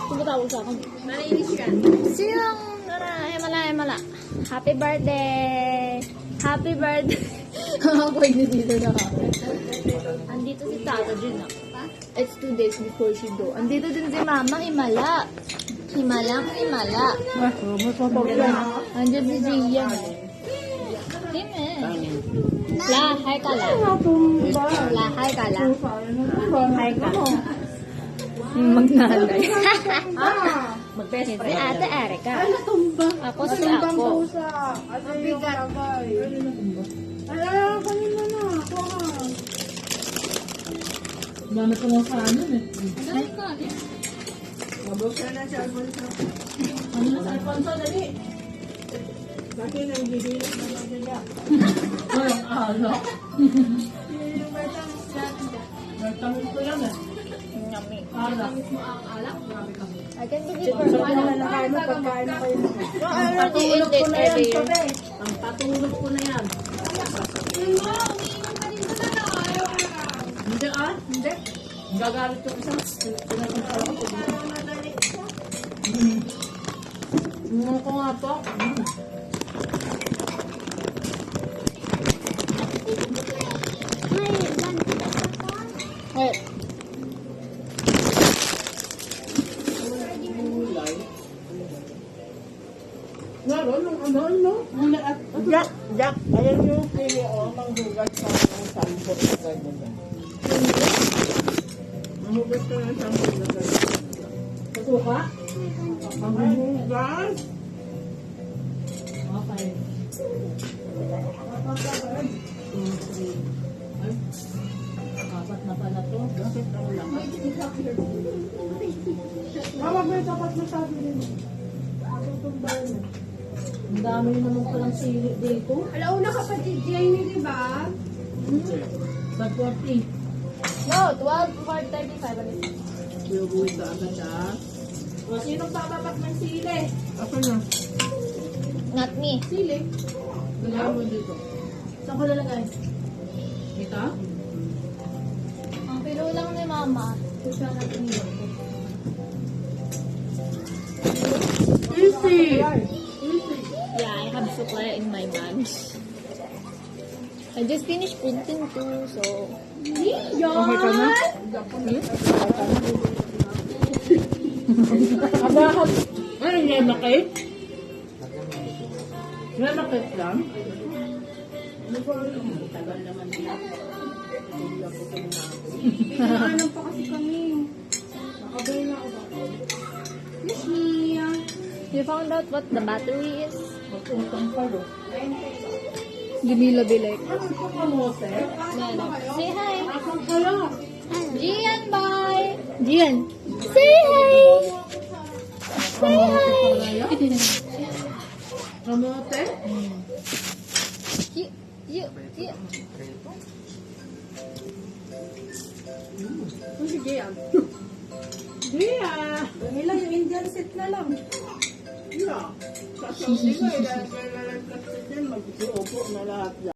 Tumatawag sa akin. Naiinis yan. Sinong, Emala. Happy birthday! Happy birthday! Ako hindi dito na ako. Andito si Tata din ako. It's 2 days before she go. Andito din si Mamang Imala. Himalang Imala. Andiyan si Gian. Dime. Lahay ka lang. Lahay ka lang. Lahay ka lang. Magnanay. Mag-best friend. Si Ate Erika. Ako si ako. Ang bigat. Ay, kanina na. Ako nga. Gamit ko nga sa ano eh. Ay, ka. Mabuksan na si Alfonso. Ano na sa Alfonso, dali. Bakit nang gidilat na magdala? Ay, ang alak. Nagtangin ko yan eh. Yummy. Alak. I can believe for Sabi one. na lang kayo pagkain na kayo. I already ate it earlier. Ang patulog ko na yan. Hindi ah, hindi. Gagalit yung isa. Pinapunta ako po dito. Tingnan ko nga po. Wait. Meron yung ano. Jack, ayan yung pili o, manghugas sa ng sampo na ganyan. Manghugas ka ng sampo na ganyan. Kasuka? Manghugas? Okay. Ay, kapat na pala to. Bakit ang lakas? Mama, may dapat masabi din. Ang dami naman palang sili dito. Alauna kapatid Jamie, di ba? But 40. No, 12:35 ulit. Binubuhay ka agad ah. O, sinong papapak ng sili? Ako na. Not me. Sili? Kailangan mo dito. Saan ko lalagay? Ito? Ang pilo lang ni Mama. Saan natin yun? Easy! Yeah, I have suklaya in my bag. I just finished printing too, so... Okay ka na? Abahan. Ano yung na cake? Yan na cake lang? Tagal naman nila. Pinaanan pa kasi kami. Nakabay na ako ba? You found out what the battery is? Magpuntang pa do. Gumila-bilek. Ano po kamote? Say hi! Asan kaya? Gian, bye! Gian! Say hi! Say hi! Kamote? You. Kung sige yan. Dia! Ilang yung Indian set na lang. Yeah. Sa Saudi ko, ilalagay ka dyan, mag-upo na lahat.